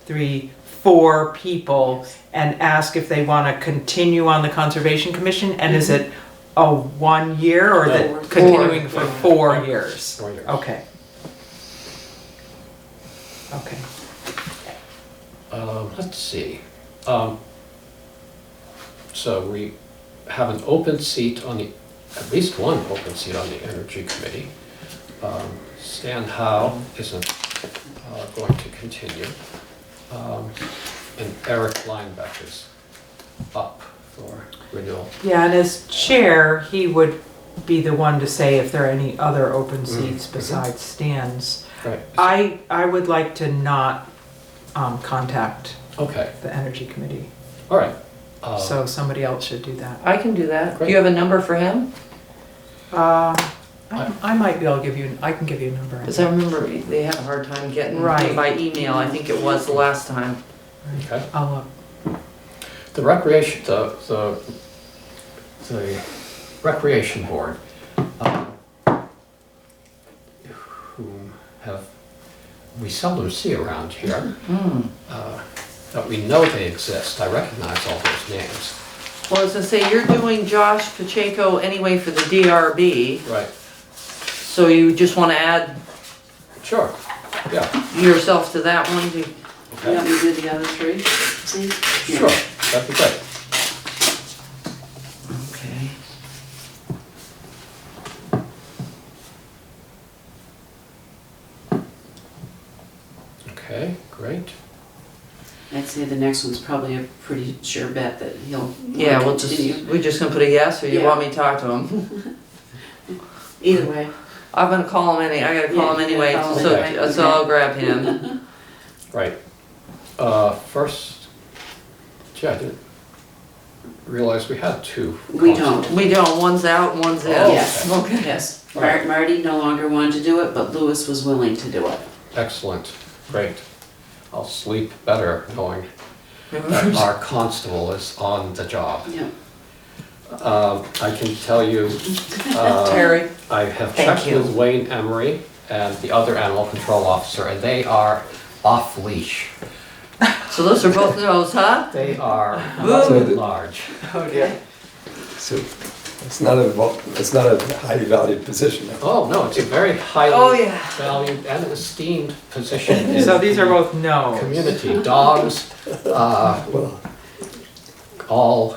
3, 4 people and ask if they want to continue on the Conservation Commission, and is it a 1 year or is No, it continuing for 4 years? 4 years. Okay. Okay. Let's see. So we have an open seat on the, at least one open seat on the Energy Committee. Stan Howe isn't going to continue. And Eric Linebeck is up for renewal. Yeah, and as chair, he would be the one to say if there are any other open seats besides Stan's. Right. I would like to not contact Okay, the Energy Committee, all right. so somebody else should do that. I can do that. Do Great. you have a number for him? I might be able to give you, I can give you a number. Because I remember they had a hard time getting Right. by email, I think it was the last time. Okay. I'll look. The recreation, the recreation board, whom we seldom see around here, but we know they exist. I recognize all those names. Well, as I say, you're doing Josh Pacheco anyway for the DRB, Right. so you just want to add Sure. Yeah. yourself to that one? You Okay. want me to do the other 3? See? Sure. That'd be great. Okay. Okay. Great. I'd say the next one's probably a pretty sure bet that he'll Yeah, we'll continue. we're just gonna put a yes, or you Yeah. want me to talk to him? Either way. I'm gonna call him I gotta call him Yeah, anyway, call him so, anyway. so I'll grab him. Right. First, gee, I didn't realize we had 2. We don't. We don't, one's out, and one's in. Oh, Yes, okay. yes. All right. Marty no longer wanted to do it, but Lewis was willing to do it. Excellent. Great. I'll sleep better knowing that our constable is on the job. Yeah. I can tell you, Terry, I have Thank checked you. with Wayne Emery and the other animal control officer, and they are off leash. so those are both no's, huh? They are Ooh. large. Oh, dear. So it's not a highly valued position. Oh, no, it's a very highly Oh, yeah. valued and esteemed position in So these are the both no's. community. Dogs, Well, all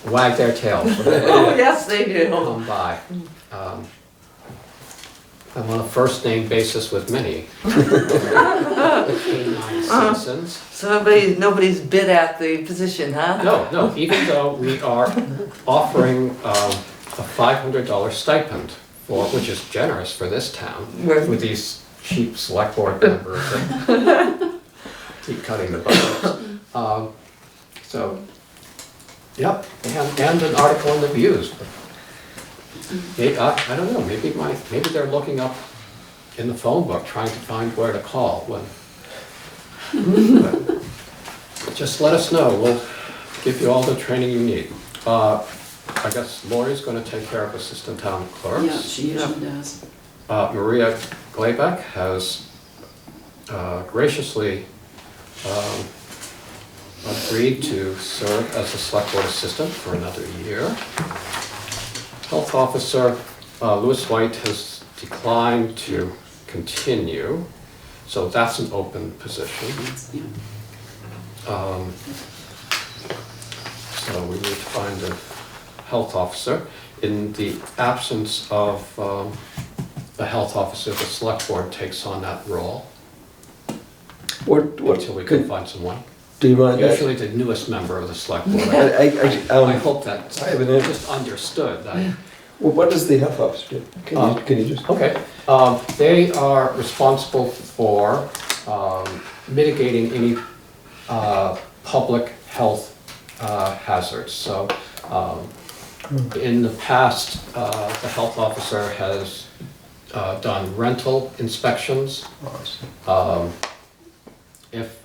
wag their tail when they Oh, yes, they do. come by. I'm on a first name basis with many canine citizens. So nobody's bid at the position, huh? No, even though we are offering a $500 stipend, which is generous for this town, Right. with these cheap select board members that keep cutting the budgets. So Yep, and an article in the Views. I don't know, maybe they're looking up in the phone book, trying to find where to call when. But just let us know, we'll give you all the training you need. I guess Lori's gonna take care of assistant town clerks. Yeah, she usually does. Maria Glaybeck has graciously agreed to serve as a select board assistant for another year. Health officer Louis White has declined to continue, so that's an open position. Yeah. So we need to find a health officer. In the absence of the health officer, the select board takes on that role What, until we can find someone. do you mind? Usually the newest member of the select board. I I hope that's I have an interest. just understood. Well, what does the health officer do? Can you just? Okay, they are responsible for mitigating any public health hazards. So in the past, the health officer has done rental inspections. If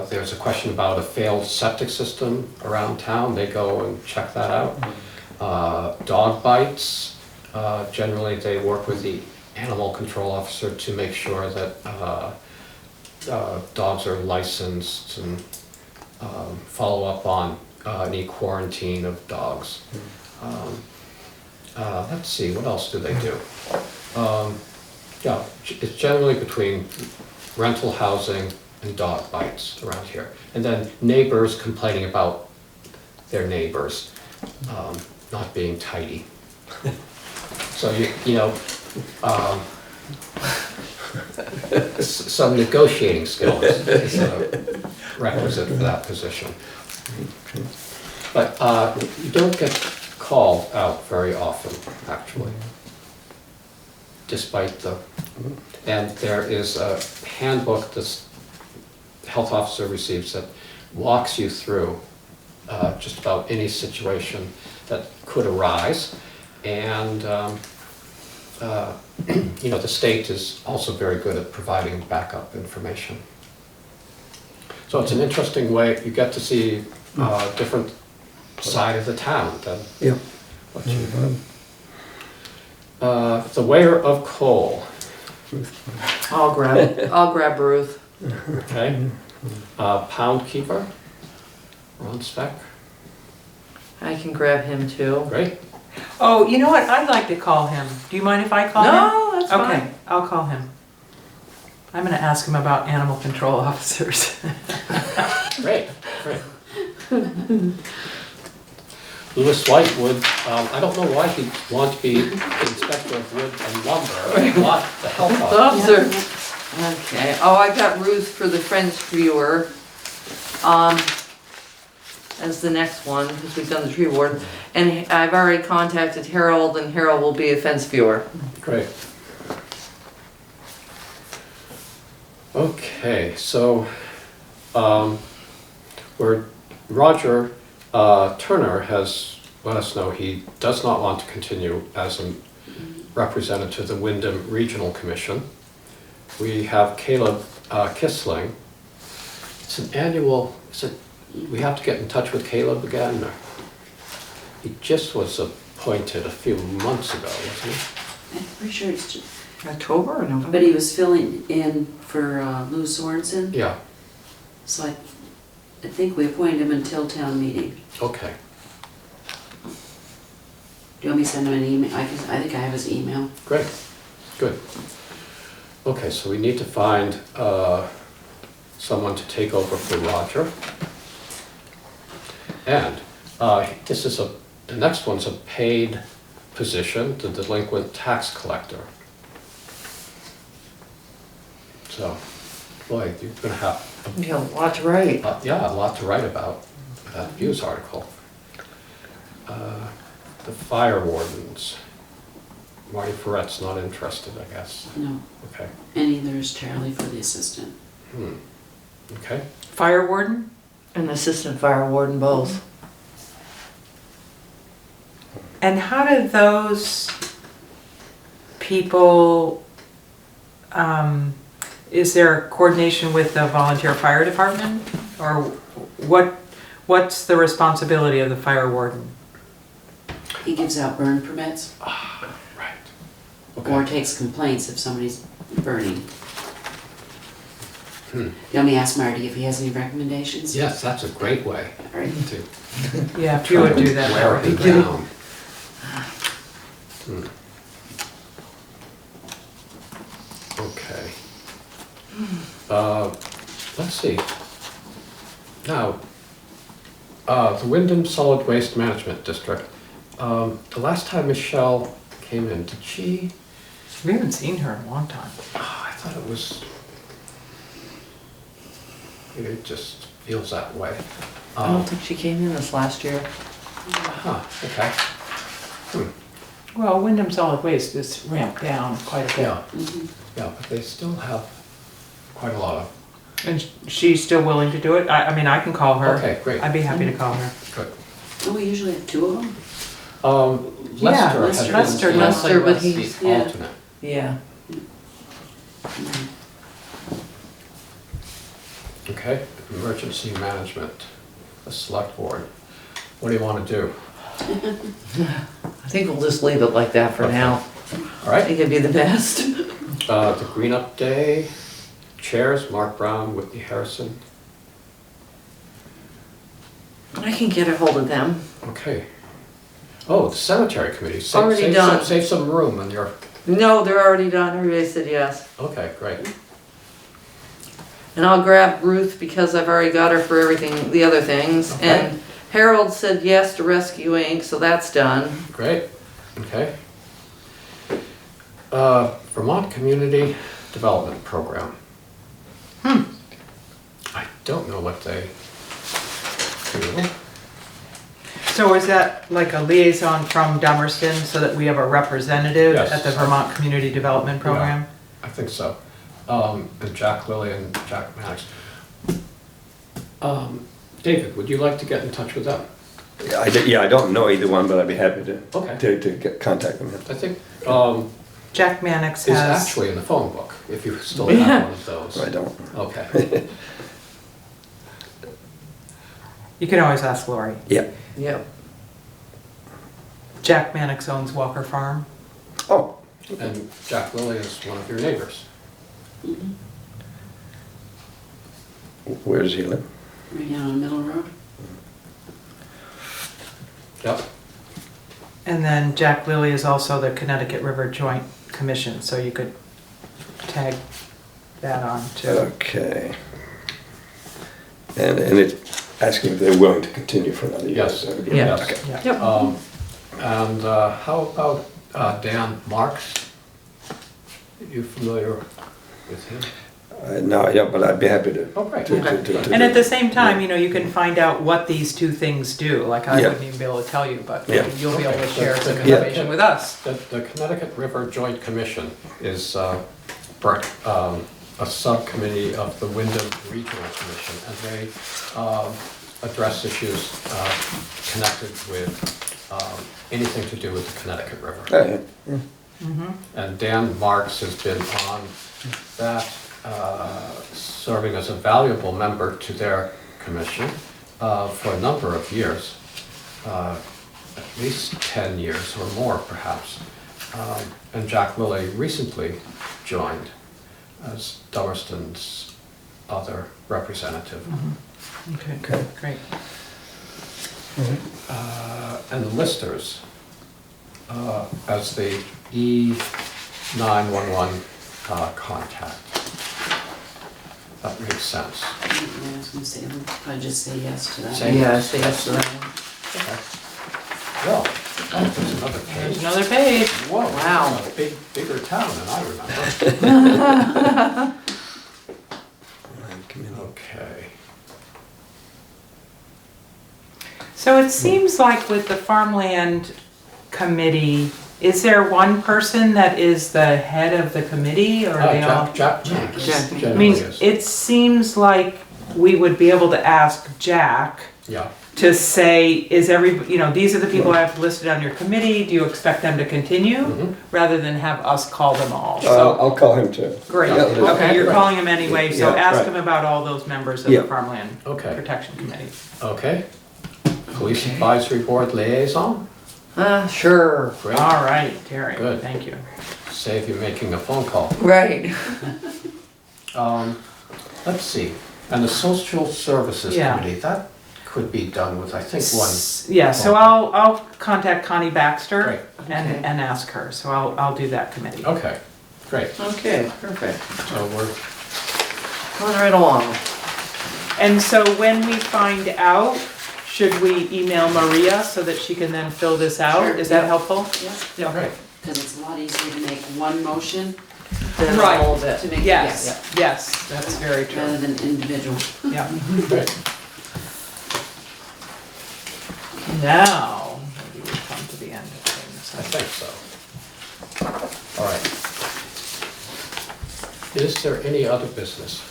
there's a question about a failed septic system around town, they go and check that out. Dog bites, generally they work with the animal control officer to make sure that dogs are licensed and follow up on any quarantine of dogs. Let's see, what else do they do? Yeah, it's generally between rental housing and dog bites around here. And then neighbors complaining about their neighbors not being tidy. So some negotiating skills is requisite for that position. But you don't get called out very often, actually, despite and there is a handbook this health officer receives that walks you through just about any situation that could arise. And the state is also very good at providing backup information. So it's an interesting way, you get to see a different side of the town than what you the weigher of coal. I'll grab Ruth. Okay. Pound keeper, Ron Speck. I can grab him too. Great. Oh, you know what? I'd like to call him. Do you mind if I call him? No, that's fine. Okay, I'll call him. I'm gonna ask him about animal control officers. Great. Louis White would, I don't know why he'd want to be inspector of wood and lumber, not the health officer. Officer. Okay. Oh, I got Ruth for the Friends viewer. As the next one, because we've done the tree ward. And I've already contacted Harold, and Harold will be a fence viewer. Great. Okay, so where Roger Turner has let us know he does not want to continue as a representative of the Wyndham Regional Commission. We have Caleb Kissling. It's an annual, we have to get in touch with Caleb again? Or? He just was appointed a few months ago, wasn't he? I'm pretty sure it's just, October or November? but he was filling in for Lou Sorensen. Yeah, So I think we appointed him until town meeting. okay. Do you want me to send him an email? I think I have his email. Great, good. Okay, so we need to find someone to take over for Roger. And the next one's a paid position, the delinquent tax collector. So, boy, you're gonna have You have a lot to write. a lot to write about that Views article. The fire wardens. Marty Ferret's not interested, I guess. No, Okay. and neither is Charlie for the assistant. Okay. Fire warden? And assistant fire warden both. And how do those people, is there coordination with the volunteer fire department? Or what's the responsibility of the fire warden? He gives out burn permits Right. or Okay. takes complaints if somebody's burning. You want me to ask Marty if he has any recommendations? Yes, that's a great way All right. to Yeah, if you would do that, that wear would be it great. down. Okay. Let's see. Now, the Wyndham Solid Waste Management District. The last time Michelle came in, did she? We haven't seen her in a long time. I thought it was. Maybe it just feels that way. I don't think she came in this last year. Huh, okay. Well, Wyndham Solid Waste is ramped down quite a bit. Yeah, Mhm. yeah, but they still have quite a lot of. And she's still willing to do it? I mean, I can call her. Okay, great. I'd be happy to call her. Good. Don't we usually have two of them? Lester has Lester. been Lester the Lester, but he's- yeah. alternate. Yeah. Okay, emergency management, the select board. What do you want to do? I think we'll just leave it like that for Okay. now. All I right, think it'd be the best. the Green Up Day, chairs, Mark Brown, Whitney Harrison. I can get a hold of them. Okay. Oh, the cemetery committee. Already done. Save some room in your, No, they're already done. Everybody said yes. okay, great. And I'll grab Ruth because I've already got her for everything, the other things. Okay. And Harold said yes to Rescue Inc., so that's done. Great, okay. Vermont Community Development Program. I don't know what they do. So is that like a liaison from Dummerston so that we have a representative Yes. at the Vermont Community Development Program? I think so. And Jack Lilly and Jack Maddox. David, would you like to get in touch with them? Yeah, I don't know either one, but I'd be happy to, Okay. contact them. I think Jack Mannix is has, actually in the phone book, if you still have one of those. I don't. Okay. you can always ask Lori. Yeah. Yep. Jack Mannix owns Walker Farm. Oh, And Jack Lilly is one of your neighbors. where does he live? Right down on Middle Road. Yep. And then Jack Lilly is also the Connecticut River Joint Commission, so you could tag that on too. Okay. And it's asking if they're willing to continue for another year. Yes. so- Yeah. Okay. Yeah. Yep. And how about Dan Marks? Are you familiar with him? No, I don't, but I'd be happy to. Oh, great. to- And at the same time, you know, you can find out what these two things do. Like I Yeah. wouldn't even be able to tell you, but Yeah. you'll be able to Okay. share some Yeah. information with us. The Connecticut River Joint Commission is a subcommittee of the Wyndham Regional Commission, and they address issues connected with anything to do with the Connecticut River. Oh, yeah. And Dan Marks has been on that, serving as a valuable member to their commission for a number of years, at least 10 years or more perhaps. And Jack Lilly recently joined as Dummerston's other representative. Okay, Okay. great. And the listers as the E911 contact. That makes sense. Yeah, I was gonna say, we'll probably just say yes to that. Say Yeah, say yes to that. Okay. Well, there's another There's page. another page. Whoa, Wow. it's a bigger town than I remember. Okay. So it seems like with the farmland committee, is there one person that is the head of the committee or are they all? Jack Jack is. Jack I mean, generally is. it seems like we would be able to ask Jack Yeah, to say, is these are the people I have listed on your committee, do you expect them to continue? Rather than have us call them all, so, I'll call him too. great, Yeah, yeah. okay, you're calling him anyway, so Yeah, ask right. him about all those members of Yeah. the Farmland Okay. Protection Committee. okay. Police Advisory Board Liaison? Sure. Great, All right, Terry, Good. thank you. save you making a phone call. Right. Let's see, and the Social Services Yeah. Committee, that could be done with, I think, one. Yeah, so I'll contact Connie Baxter Great. Okay. and ask her, so I'll do that committee. Okay, great. Okay, perfect. So we're, Going right along. And so when we find out, should we email Maria so that she can then fill this out? Sure. Is that helpful? Yeah, Okay. because it's a lot easier to make one motion Then Right. all of it. to make, Yes, yes, that's very rather true. than individual. Yeah. great. Now, maybe we've come to the end of I things. think so. All right. Is there any other business?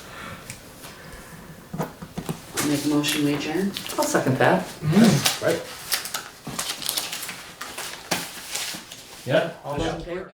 I'll make a motion, we adjourn. I'll second that. Right? Yeah. All those in favor?